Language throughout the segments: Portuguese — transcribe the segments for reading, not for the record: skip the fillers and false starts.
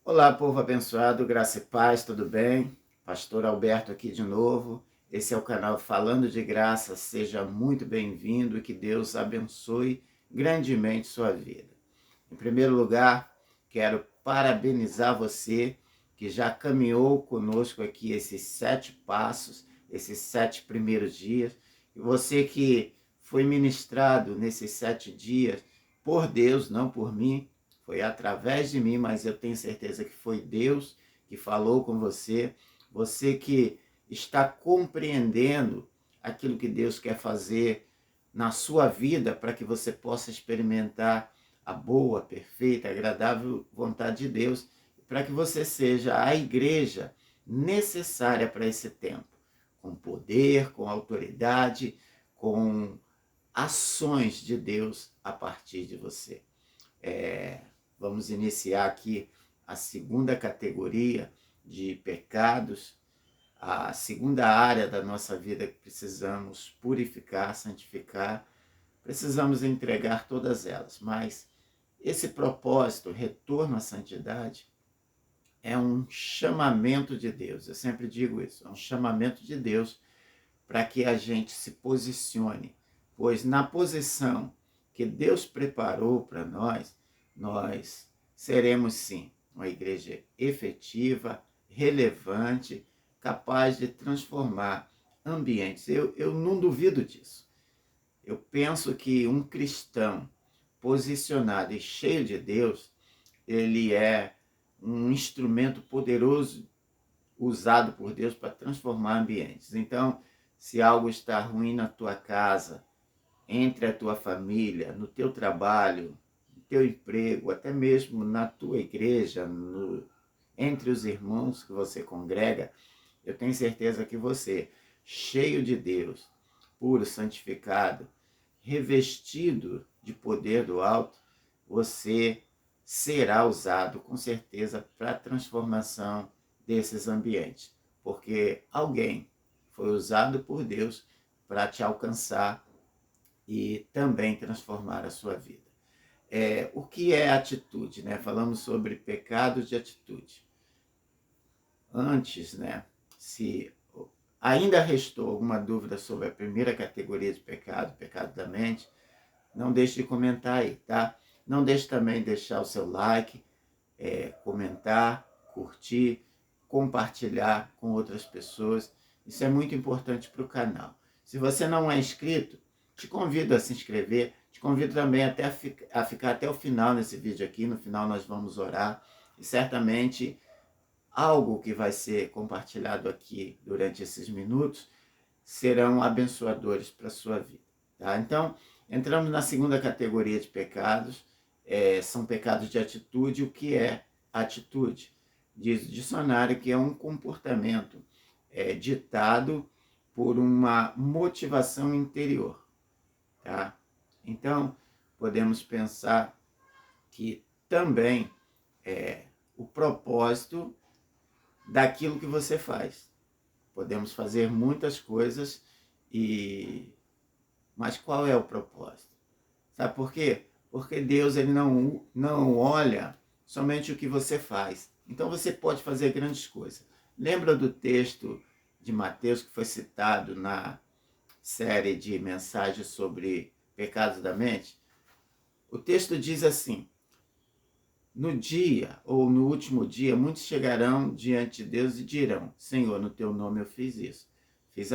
Olá, povo abençoado, graça e paz, tudo bem? Pastor Alberto aqui de novo. Esse é o canal Falando de Graça. Seja muito bem-vindo e que Deus abençoe grandemente sua vida. Em primeiro lugar, quero parabenizar você que já caminhou conosco aqui esses 7 passos, esses 7 primeiros dias, e você que foi ministrado nesses 7 dias por Deus, não por mim, foi através de mim, mas eu tenho certeza que foi Deus que falou com você. Você que está compreendendo aquilo que Deus quer fazer na sua vida para que você possa experimentar a boa, perfeita, agradável vontade de Deus, para que você seja a igreja necessária para esse tempo, com poder, com autoridade, com ações de Deus a partir de você. Vamos iniciar aqui a segunda categoria de pecados, a segunda área da nossa vida que precisamos purificar, santificar, precisamos entregar todas elas, mas esse propósito, retorno à santidade, é um chamamento de Deus. Eu sempre digo isso, é um chamamento de Deus para que a gente se posicione, pois na posição que Deus preparou para nós seremos sim uma igreja efetiva, relevante, capaz de transformar ambientes. Eu não duvido disso. Eu penso que um cristão posicionado e cheio de Deus, ele é um instrumento poderoso usado por Deus para transformar ambientes. Então, se algo está ruim na tua casa, entre a tua família, no teu trabalho, no teu emprego, até mesmo na tua igreja, entre os irmãos que você congrega, eu tenho certeza que você, cheio de Deus, puro, santificado, revestido de poder do alto, você será usado com certeza para a transformação desses ambientes, porque alguém foi usado por Deus para te alcançar e também transformar a sua vida. O que é atitude? Né? Falamos sobre pecados de atitude. Antes, né, se ainda restou alguma dúvida sobre a primeira categoria de pecado, pecado da mente, não deixe de comentar aí, tá? Não deixe também de deixar o seu like, comentar, curtir, compartilhar com outras pessoas. Isso é muito importante para o canal. Se você não é inscrito, te convido a se inscrever, te convido também até a ficar até o final nesse vídeo aqui. No final nós vamos orar e certamente algo que vai ser compartilhado aqui durante esses minutos serão abençoadores para a sua vida. Tá? Então, entramos na segunda categoria de pecados, são pecados de atitude. O que é atitude? Diz o dicionário que é um comportamento ditado por uma motivação interior. Tá? Então, podemos pensar que também o propósito daquilo que você faz. Podemos fazer muitas coisas, mas qual é o propósito? Sabe por quê? Porque Deus ele não olha somente o que você faz. Então você pode fazer grandes coisas. Lembra do texto de Mateus que foi citado na série de mensagens sobre pecados da mente? O texto diz assim: no dia ou no último dia, muitos chegarão diante de Deus e dirão: Senhor, no teu nome eu fiz isso, fiz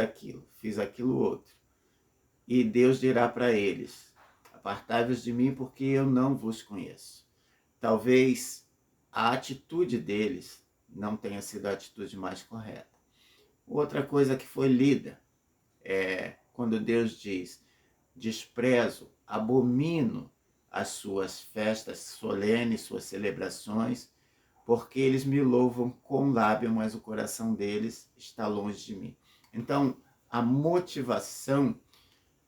aquilo outro. E Deus dirá para eles: apartai-vos de mim, porque eu não vos conheço. Talvez a atitude deles não tenha sido a atitude mais correta. Outra coisa que foi lida é quando Deus diz: desprezo, abomino as suas festas solenes, suas celebrações, porque eles me louvam com lábio, mas o coração deles está longe de mim. Então, a motivação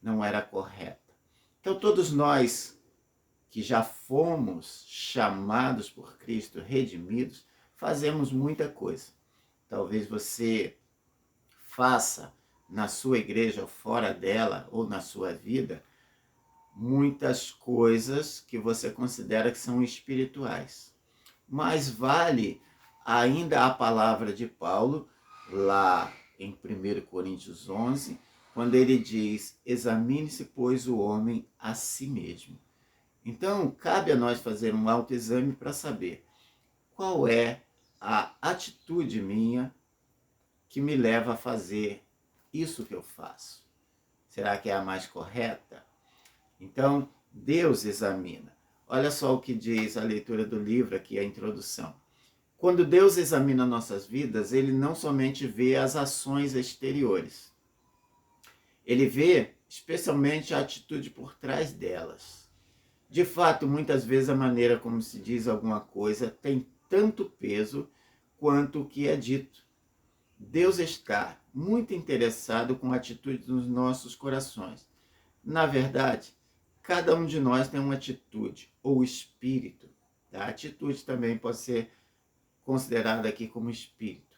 não era correta. Então, todos nós que já fomos chamados por Cristo, redimidos, fazemos muita coisa. Talvez você faça na sua igreja ou fora dela, ou na sua vida, muitas coisas que você considera que são espirituais. mais vale ainda a palavra de Paulo, lá em 1 Coríntios 11, quando ele diz: examine-se, pois, o homem a si mesmo. Então, cabe a nós fazer um autoexame para saber qual é a atitude minha que me leva a fazer isso que eu faço. Será que é a mais correta? Então, Deus examina. Olha só o que diz a leitura do livro aqui, a introdução. Quando Deus examina nossas vidas, ele não somente vê as ações exteriores. Ele vê especialmente a atitude por trás delas. De fato, muitas vezes a maneira como se diz alguma coisa tem tanto peso quanto o que é dito. Deus está muito interessado com a atitude dos nossos corações. Na verdade, cada um de nós tem uma atitude, ou espírito. A atitude também pode ser considerada aqui como espírito,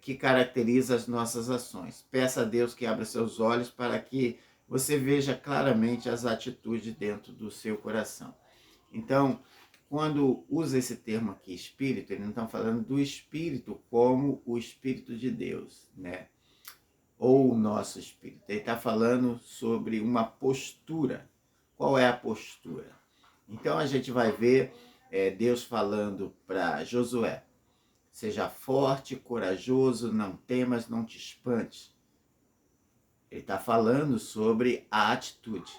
que caracteriza as nossas ações. Peça a Deus que abra seus olhos para que você veja claramente as atitudes dentro do seu coração. Então, quando usa esse termo aqui, espírito, ele não está falando do espírito como o espírito de Deus, né? Ou o nosso espírito. Ele está falando sobre uma postura. Qual é a postura? Então a gente vai ver Deus falando para Josué: seja forte, corajoso, não temas, não te espantes. Ele está falando sobre a atitude.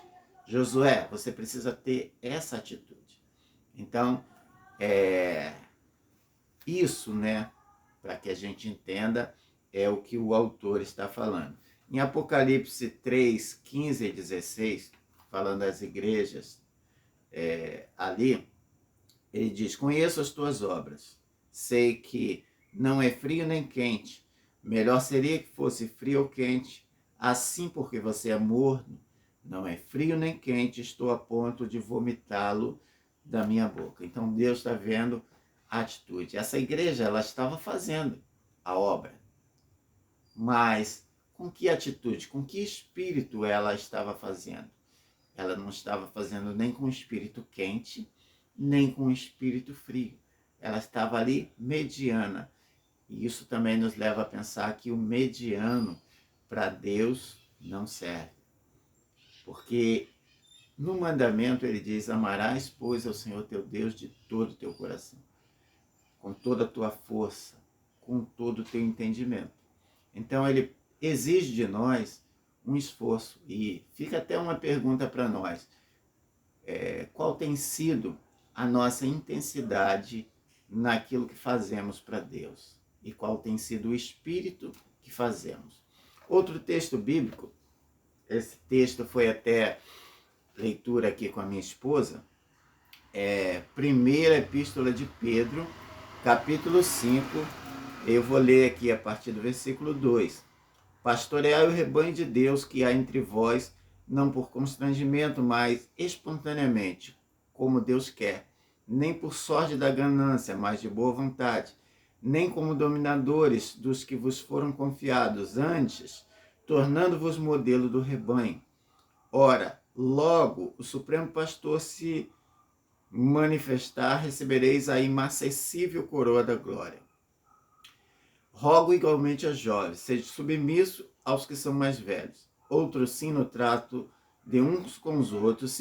Josué, você precisa ter essa atitude. Então, isso, né, para que a gente entenda, é o que o autor está falando. Em Apocalipse 3, 15 e 16, falando das igrejas, ali, ele diz: conheço as tuas obras, sei que não é frio nem quente, melhor seria que fosse frio ou quente, assim porque você é morno, não é frio nem quente, estou a ponto de vomitá-lo da minha boca. Então Deus está vendo a atitude. Essa igreja, ela estava fazendo a obra, mas com que atitude, com que espírito ela estava fazendo? Ela não estava fazendo nem com espírito quente, nem com espírito frio. Ela estava ali mediana. E isso também nos leva a pensar que o mediano para Deus não serve. Porque no mandamento ele diz: amarás, pois, ao Senhor teu Deus de todo o teu coração, com toda a tua força, com todo o teu entendimento. Então ele exige de nós um esforço. E fica até uma pergunta para nós: qual tem sido a nossa intensidade naquilo que fazemos para Deus? E qual tem sido o espírito que fazemos? Outro texto bíblico, esse texto foi até leitura aqui com a minha esposa, primeira epístola de Pedro, capítulo 5, eu vou ler aqui a partir do versículo 2. Pastoreai o rebanho de Deus que há entre vós, não por constrangimento, mas espontaneamente, como Deus quer, nem por sorte da ganância, mas de boa vontade, nem como dominadores dos que vos foram confiados, antes, tornando-vos modelo do rebanho. Ora, logo o Supremo Pastor se manifestar, recebereis a inacessível coroa da glória. Rogo igualmente aos jovens, seja submisso aos que são mais velhos. Outros sim no trato de uns com os outros,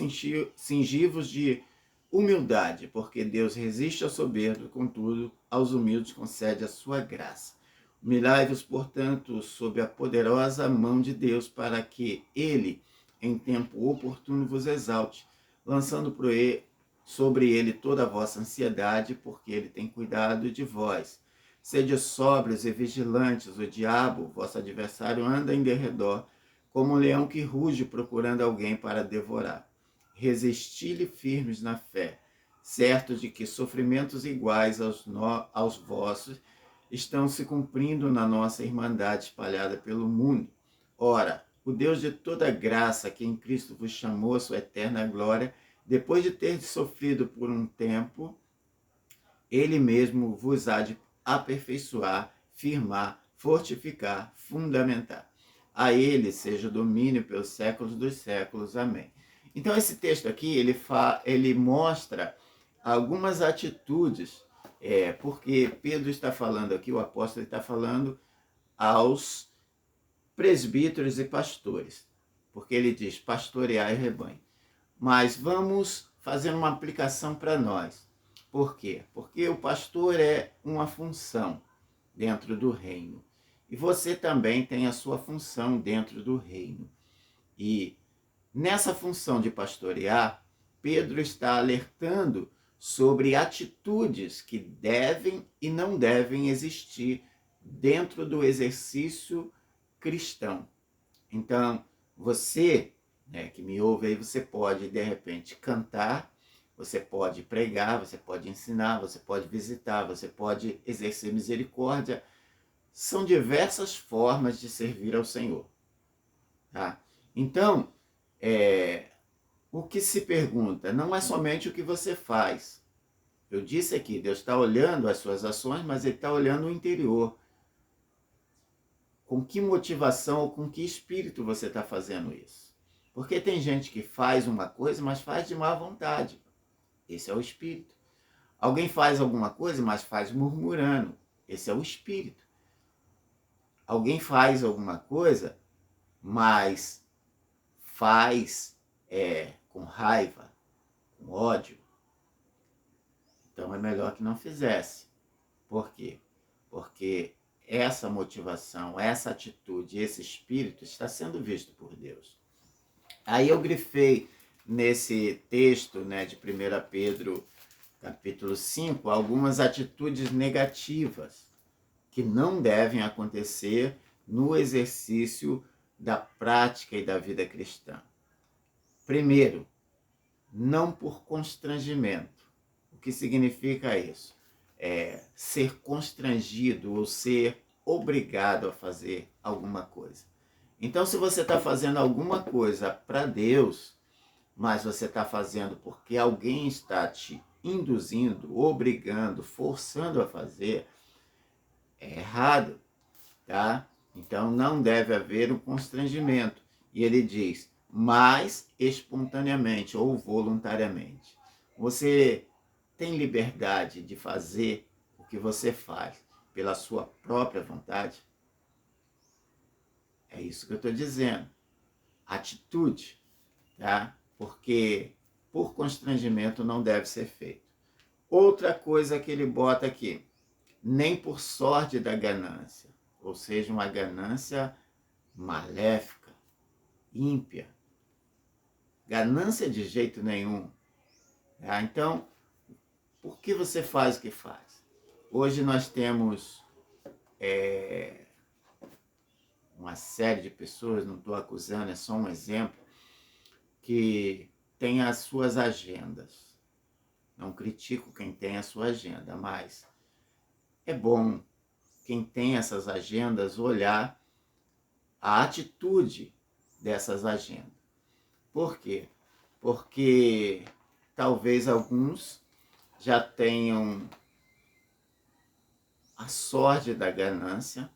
cingivos de humildade, porque Deus resiste ao soberbo, contudo, aos humildes concede a sua graça. Humilhai-vos, portanto, sob a poderosa mão de Deus, para que Ele, em tempo oportuno, vos exalte, lançando sobre Ele toda a vossa ansiedade, porque Ele tem cuidado de vós. Sede sóbrios e vigilantes, o diabo, vosso adversário, anda em derredor, como um leão que ruge procurando alguém para devorar. Resisti-lhe firmes na fé, certos de que sofrimentos iguais aos vossos estão se cumprindo na nossa irmandade espalhada pelo mundo. Ora, o Deus de toda graça, que em Cristo vos chamou a sua eterna glória, depois de ter sofrido por um tempo, Ele mesmo vos há de aperfeiçoar, firmar, fortificar, fundamentar. A Ele seja o domínio pelos séculos dos séculos. Amém. Então esse texto aqui, ele mostra algumas atitudes, porque Pedro está falando aqui, o apóstolo está falando aos presbíteros e pastores, porque ele diz pastorear rebanho. Mas vamos fazer uma aplicação para nós. Por quê? Porque o pastor é uma função dentro do reino. E você também tem a sua função dentro do reino. E nessa função de pastorear, Pedro está alertando sobre atitudes que devem e não devem existir dentro do exercício cristão. Então, você, que me ouve aí, você pode, de repente, cantar, você pode pregar, você pode ensinar, você pode visitar, você pode exercer misericórdia. São diversas formas de servir ao Senhor. Tá? Então, o que se pergunta não é somente o que você faz. Eu disse aqui, Deus está olhando as suas ações, mas Ele está olhando o interior. Com que motivação ou com que espírito você está fazendo isso? Porque tem gente que faz uma coisa, mas faz de má vontade. Esse é o espírito. Alguém faz alguma coisa, mas faz murmurando. Esse é o espírito. Alguém faz alguma coisa, mas faz com raiva, com ódio. Então é melhor que não fizesse. Por quê? Porque essa motivação, essa atitude, esse espírito está sendo visto por Deus. Aí eu grifei nesse texto, de 1 Pedro, capítulo 5, algumas atitudes negativas que não devem acontecer no exercício da prática e da vida cristã. Primeiro, não por constrangimento. O que significa isso? Ser constrangido ou ser obrigado a fazer alguma coisa. Então, se você está fazendo alguma coisa para Deus, mas você está fazendo porque alguém está te induzindo, obrigando, forçando a fazer, é errado, tá? Então, não deve haver um constrangimento. E ele diz, mas espontaneamente ou voluntariamente. Você tem liberdade de fazer o que você faz pela sua própria vontade? É isso que eu estou dizendo. Atitude, tá? Porque por constrangimento não deve ser feito. Outra coisa que ele bota aqui, nem por sorte da ganância, ou seja, uma ganância maléfica, ímpia. Ganância de jeito nenhum. Tá? Então, por que você faz o que faz? Hoje nós temos uma série de pessoas, não estou acusando, é só um exemplo, que tem as suas agendas. Não critico quem tem a sua agenda, mas é bom quem tem essas agendas olhar a atitude dessas agendas. Por quê? Porque talvez alguns já tenham a sorte da ganância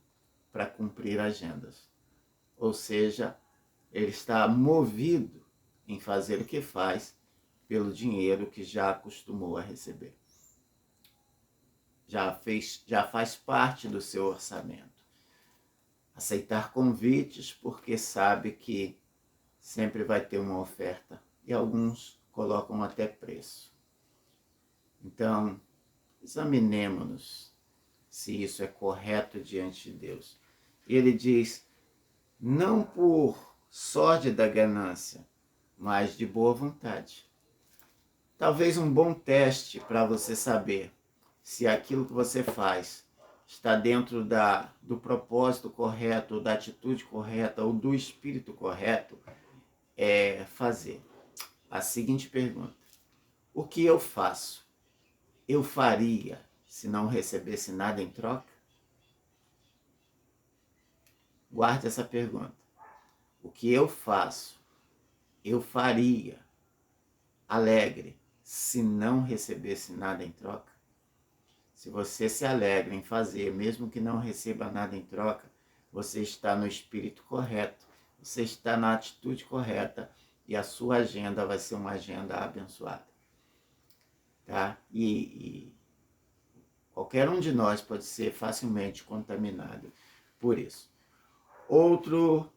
para cumprir agendas. Ou seja, ele está movido em fazer o que faz pelo dinheiro que já acostumou a receber. Já faz parte do seu orçamento. Aceitar convites porque sabe que sempre vai ter uma oferta. E alguns colocam até preço. Então, examinemos-nos se isso é correto diante de Deus. E ele diz, não por sorte da ganância, mas de boa vontade. Talvez um bom teste para você saber se aquilo que você faz está dentro do propósito correto, ou da atitude correta, ou do espírito correto, é fazer a seguinte pergunta: o que eu faço, eu faria se não recebesse nada em troca? Guarde essa pergunta. O que eu faço, eu faria alegre se não recebesse nada em troca? Se você se alegra em fazer, mesmo que não receba nada em troca, você está no espírito correto, você está na atitude correta e a sua agenda vai ser uma agenda abençoada. tá? E qualquer um de nós pode ser facilmente contaminado por isso. Outra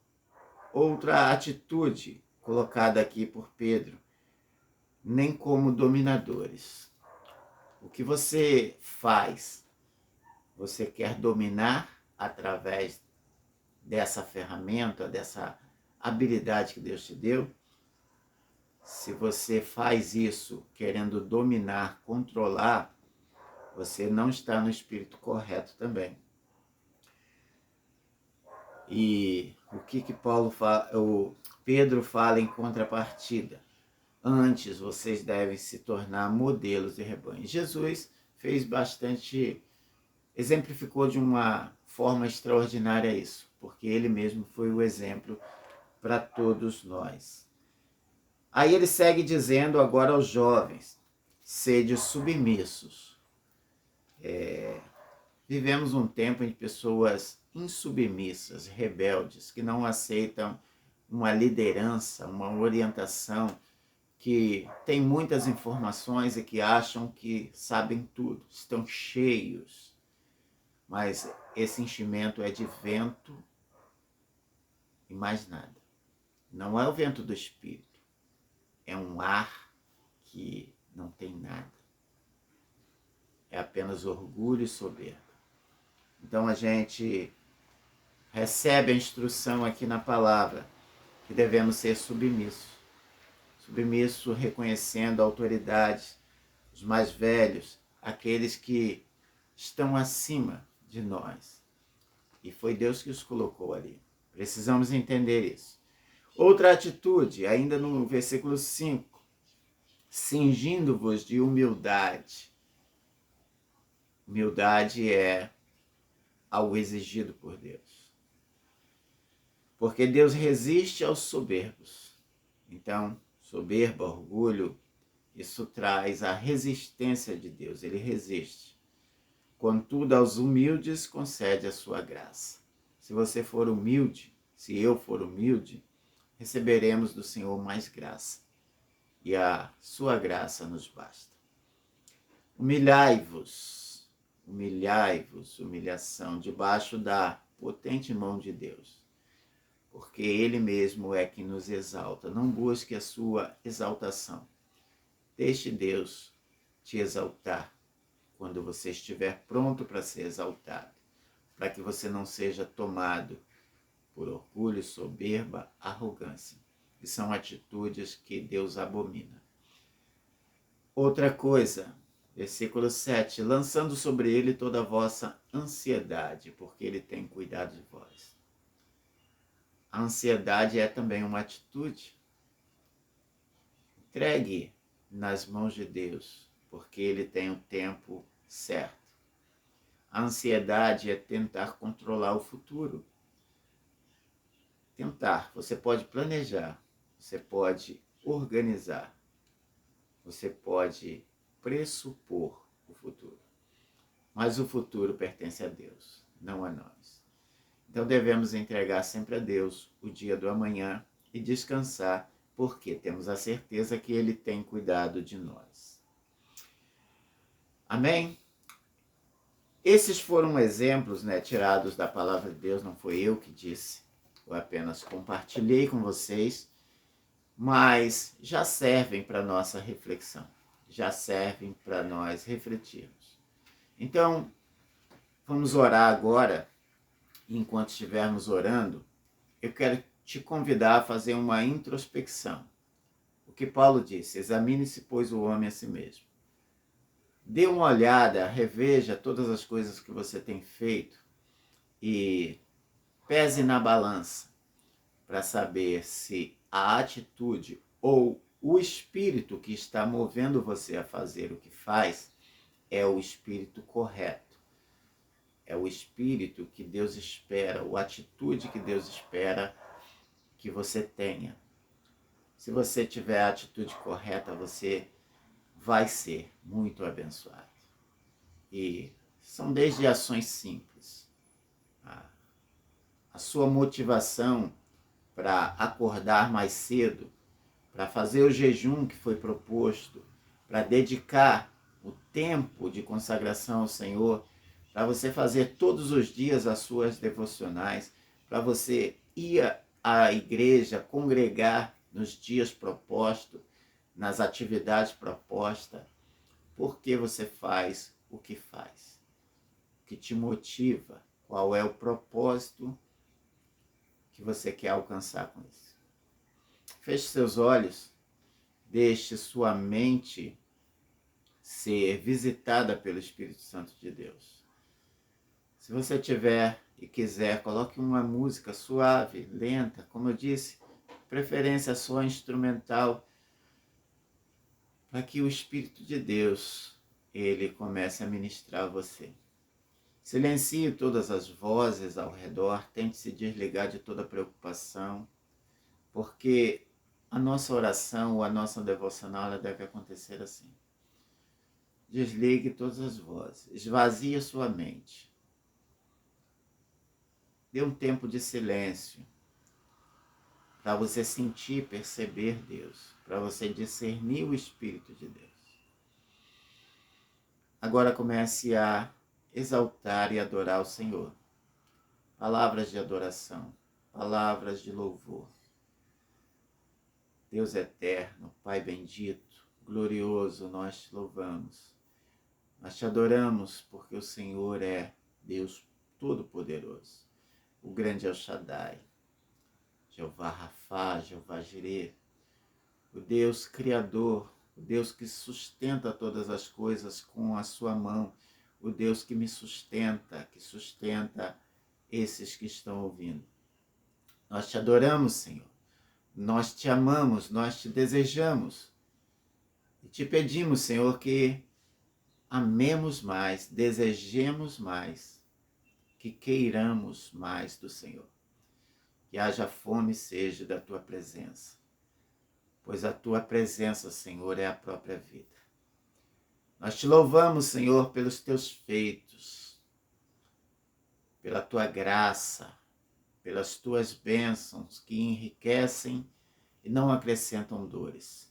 atitude colocada aqui por Pedro, nem como dominadores. O que você faz, você quer dominar através dessa ferramenta, dessa habilidade que Deus te deu? Se você faz isso querendo dominar, controlar, você não está no espírito correto também. E o que o Pedro fala em contrapartida? Antes vocês devem se tornar modelos de rebanho. Jesus fez bastante, exemplificou de uma forma extraordinária isso, porque ele mesmo foi o exemplo para todos nós. Aí ele segue dizendo agora aos jovens, sede submissos. Vivemos um tempo em pessoas insubmissas, rebeldes, que não aceitam uma liderança, uma orientação, que tem muitas informações e que acham que sabem tudo, estão cheios. Mas esse enchimento é de vento e mais nada. Não é o vento do Espírito, é um ar que não tem nada. É apenas orgulho e soberba. Então a gente recebe a instrução aqui na palavra que devemos ser submissos. Submisso reconhecendo a autoridade, os mais velhos, aqueles que estão acima de nós. E foi Deus que os colocou ali. Precisamos entender isso. Outra atitude, ainda no versículo 5, cingindo-vos de humildade. Humildade é algo exigido por Deus. Porque Deus resiste aos soberbos. Então, soberba, orgulho, isso traz a resistência de Deus, ele resiste. Contudo, aos humildes concede a sua graça. Se você for humilde, se eu for humilde, receberemos do Senhor mais graça. E a sua graça nos basta. Humilhai-vos, humilhação, debaixo da potente mão de Deus. Porque Ele mesmo é que nos exalta. Não busque a sua exaltação. Deixe Deus te exaltar quando você estiver pronto para ser exaltado, para que você não seja tomado por orgulho, soberba, arrogância, que são atitudes que Deus abomina. Outra coisa, versículo 7, lançando sobre ele toda a vossa ansiedade, porque ele tem cuidado de vós. A ansiedade é também uma atitude. Entregue nas mãos de Deus, porque ele tem o tempo certo. A ansiedade é tentar controlar o futuro. Tentar, você pode planejar, você pode organizar, você pode pressupor o futuro. Mas o futuro pertence a Deus, não a nós. Então devemos entregar sempre a Deus o dia do amanhã e descansar, porque temos a certeza que Ele tem cuidado de nós. Amém? Esses foram exemplos, tirados da palavra de Deus, não foi eu que disse, eu apenas compartilhei com vocês, mas já servem para nossa reflexão, já servem para nós refletirmos. Então, vamos orar agora. Enquanto estivermos orando, eu quero te convidar a fazer uma introspecção. O que Paulo disse, examine-se, pois, o homem a si mesmo. Dê uma olhada, reveja todas as coisas que você tem feito e pese na balança para saber se a atitude ou o espírito que está movendo você a fazer o que faz é o espírito correto. É o espírito que Deus espera, a atitude que Deus espera que você tenha. Se você tiver a atitude correta, você vai ser muito abençoado. E são desde ações simples. A sua motivação para acordar mais cedo, para fazer o jejum que foi proposto, para dedicar tempo de consagração ao Senhor, para você fazer todos os dias as suas devocionais, para você ir à igreja, congregar nos dias propostos, nas atividades propostas. Por que você faz o que faz? O que te motiva? Qual é o propósito que você quer alcançar com isso? Feche seus olhos, deixe sua mente ser visitada pelo Espírito Santo de Deus. Se você tiver e quiser, coloque uma música suave, lenta, como eu disse, preferência só instrumental, para que o Espírito de Deus, ele comece a ministrar a você. Silencie todas as vozes ao redor, tente se desligar de toda preocupação, porque a nossa oração ou a nossa devocional ela deve acontecer assim. Desligue todas as vozes, esvazie a sua mente. Dê um tempo de silêncio para você sentir, perceber Deus, para você discernir o Espírito de Deus. Agora comece a exaltar e adorar o Senhor. Palavras de adoração, palavras de louvor. Deus eterno, Pai bendito, glorioso, nós te louvamos. Nós te adoramos porque o Senhor é Deus Todo-Poderoso, o grande El Shaddai, Jeová Rafá, Jeová Jireh, o Deus Criador, o Deus que sustenta todas as coisas com a sua mão, o Deus que me sustenta, que sustenta esses que estão ouvindo. Nós te adoramos, Senhor. Nós te amamos, nós te desejamos. E te pedimos, Senhor, que amemos mais, desejemos mais, que queiramos mais do Senhor. Que haja fome e sede da tua presença, pois a tua presença, Senhor, é a própria vida. Nós te louvamos, Senhor, pelos teus feitos, pela tua graça, pelas tuas bênçãos que enriquecem e não acrescentam dores.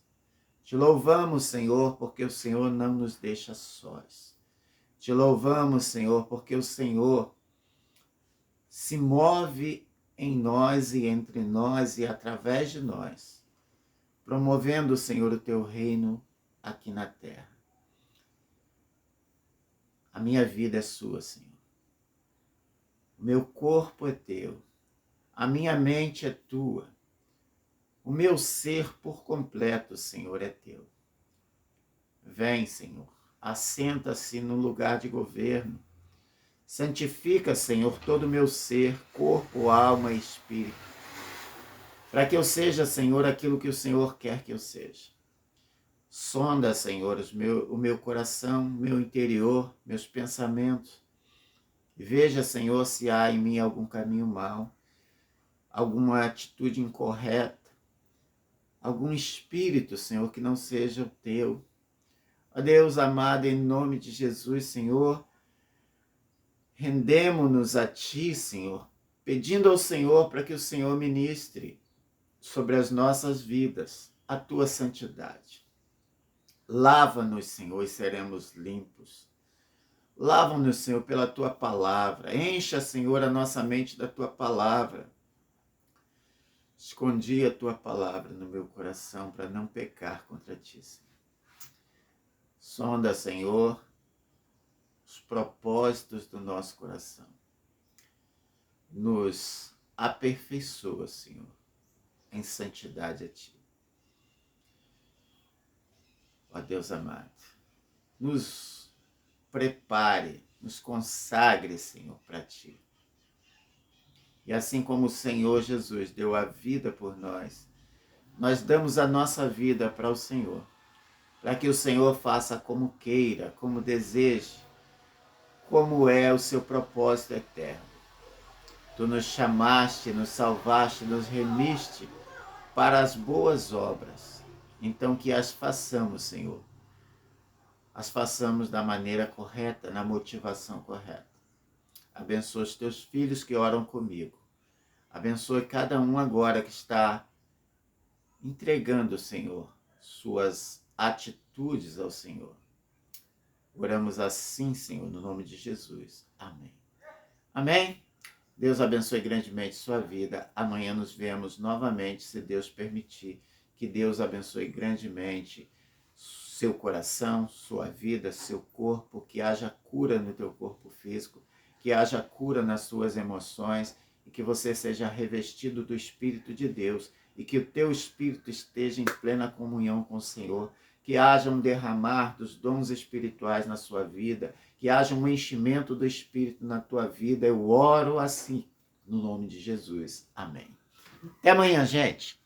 Te louvamos, Senhor, porque o Senhor não nos deixa sós. Te louvamos, Senhor, porque o Senhor se move em nós e entre nós e através de nós, promovendo, Senhor, o teu reino aqui na terra. A minha vida é sua, Senhor. O meu corpo é teu. A minha mente é tua. O meu ser por completo, Senhor, é teu. Vem, Senhor, assenta-se no lugar de governo. Santifica, Senhor, todo o meu ser, corpo, alma e espírito, para que eu seja, Senhor, aquilo que o Senhor quer que eu seja. Sonda, Senhor, o meu coração, meu interior, meus pensamentos. Veja, Senhor, se há em mim algum caminho mau, alguma atitude incorreta, algum espírito, Senhor, que não seja o teu. Ó Deus amado, em nome de Jesus, Senhor, rendemo-nos a ti, Senhor, pedindo ao Senhor para que o Senhor ministre sobre as nossas vidas a tua santidade. Lava-nos, Senhor, e seremos limpos. Lava-nos, Senhor, pela tua palavra. Encha, Senhor, a nossa mente da tua palavra. Escondi a tua palavra no meu coração para não pecar contra ti, Senhor. Sonda, Senhor, os propósitos do nosso coração. Nos aperfeiçoa, Senhor, em santidade a ti. Ó Deus amado, nos prepare, nos consagre, Senhor, para ti. E assim como o Senhor Jesus deu a vida por nós, nós damos a nossa vida para o Senhor, para que o Senhor faça como queira, como deseje, como é o seu propósito eterno. Tu nos chamaste, nos salvaste, nos remiste para as boas obras. Então que as façamos, Senhor. As façamos da maneira correta, na motivação correta. Abençoa os teus filhos que oram comigo. Abençoe cada um agora que está entregando, Senhor, suas atitudes ao Senhor. Oramos assim, Senhor, no nome de Jesus. Amém. Amém? Deus abençoe grandemente sua vida. Amanhã nos vemos novamente, se Deus permitir. Que Deus abençoe grandemente seu coração, sua vida, seu corpo, que haja cura no teu corpo físico, que haja cura nas suas emoções e que você seja revestido do Espírito de Deus e que o teu espírito esteja em plena comunhão com o Senhor, que haja um derramar dos dons espirituais na sua vida, que haja um enchimento do Espírito na tua vida. Eu oro assim, no nome de Jesus. Amém. Até amanhã, gente.